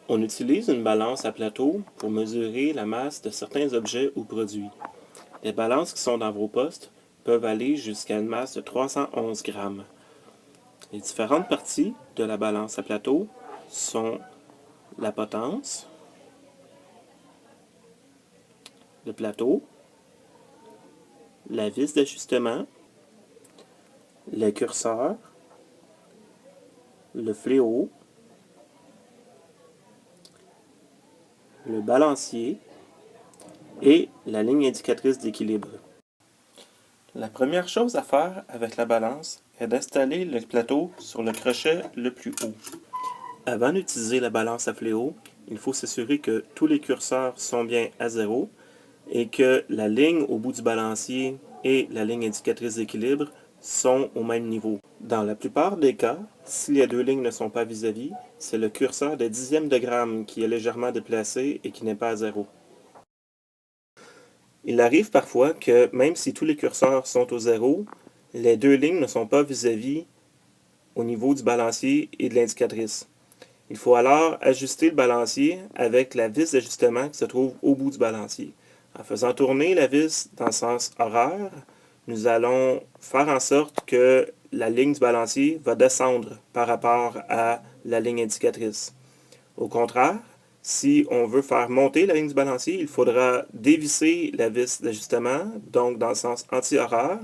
On utilise une balance à plateau pour mesurer la masse de certains objets ou produits. Les balances qui sont dans vos postes peuvent aller jusqu'à une masse de 311 grammes. Les différentes parties de la balance à plateau sont la potence, le plateau, la vis d'ajustement, le curseur, le fléau, le balancier et la ligne indicatrice d'équilibre. La première chose à faire avec la balance est d'installer le plateau sur le crochet le plus haut. Avant d'utiliser la balance à fléau, il faut s'assurer que tous les curseurs sont bien à zéro et que la ligne au bout du balancier et la ligne indicatrice d'équilibre sont au même niveau. Dans la plupart des cas, si les deux lignes ne sont pas vis-à-vis, c'est le curseur de dixième de gramme qui est légèrement déplacé et qui n'est pas à zéro. Il arrive parfois que, même si tous les curseurs sont au zéro, les deux lignes ne sont pas vis-à-vis au niveau du balancier et de l'indicatrice. Il faut alors ajuster le balancier avec la vis d'ajustement qui se trouve au bout du balancier. En faisant tourner la vis dans le sens horaire, nous allons faire en sorte que la ligne du balancier va descendre par rapport à la ligne indicatrice. Au contraire, si on veut faire monter la ligne du balancier, il faudra dévisser la vis d'ajustement, donc dans le sens anti-horaire,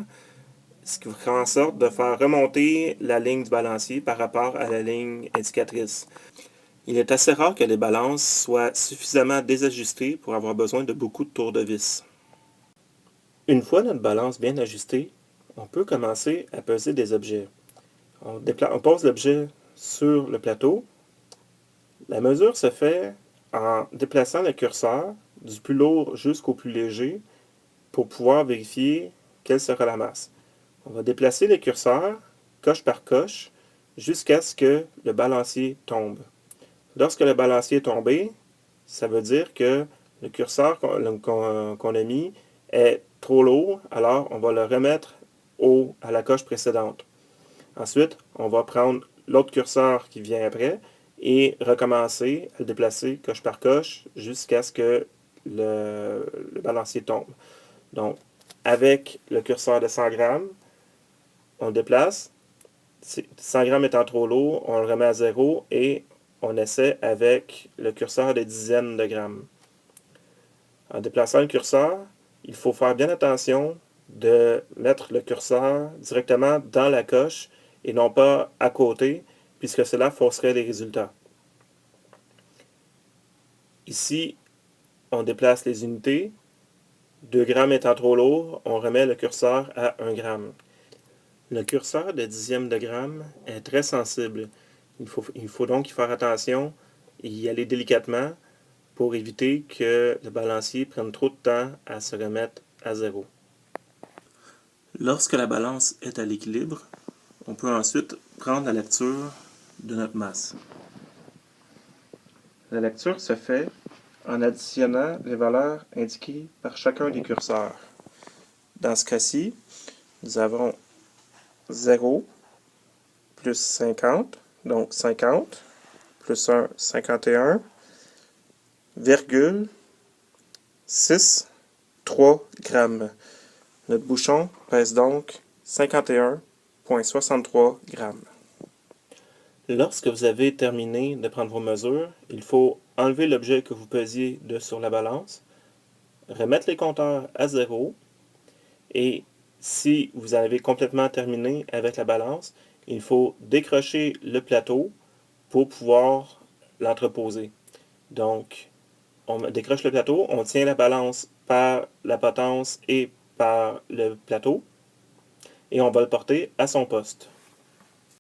ce qui fera en sorte de faire remonter la ligne du balancier par rapport à la ligne indicatrice. Il est assez rare que les balances soient suffisamment désajustées pour avoir besoin de beaucoup de tours de vis. Une fois notre balance bien ajustée, on peut commencer à peser des objets. On pose l'objet sur le plateau. La mesure se fait en déplaçant le curseur du plus lourd jusqu'au plus léger pour pouvoir vérifier quelle sera la masse. On va déplacer le curseur, coche par coche, jusqu'à ce que le balancier tombe. Lorsque le balancier est tombé, ça veut dire que le curseur qu'on a mis est trop lourd, alors on va le remettre à la coche précédente. Ensuite, on va prendre l'autre curseur qui vient après et recommencer à le déplacer coche par coche jusqu'à ce que le balancier tombe. Donc, avec le curseur de 100 grammes, on le déplace. 100 grammes étant trop lourd, on le remet à zéro et on essaie avec le curseur de dizaines de grammes. En déplaçant le curseur, il faut faire bien attention de mettre le curseur directement dans la coche et non pas à côté, puisque cela fausserait les résultats. Ici, on déplace les unités. 2 grammes étant trop lourd, on remet le curseur à 1 gramme. Le curseur de dixième de gramme est très sensible. Il faut donc y faire attention et y aller délicatement pour éviter que le balancier prenne trop de temps à se remettre à zéro. Lorsque la balance est à l'équilibre, on peut ensuite prendre la lecture de notre masse. La lecture se fait en additionnant les valeurs indiquées par chacun des curseurs. Dans ce cas-ci, nous avons 0 plus 50, donc 50, plus 1, 51, virgule, 6, 3 grammes. Notre bouchon pèse donc 51,63 grammes. Lorsque vous avez terminé de prendre vos mesures, il faut enlever l'objet que vous pesiez sur la balance, remettre les compteurs à zéro et si vous avez complètement terminé avec la balance, il faut décrocher le plateau pour pouvoir l'entreposer. Donc, on décroche le plateau, on tient la balance par la potence et par le plateau et on va le porter à son poste.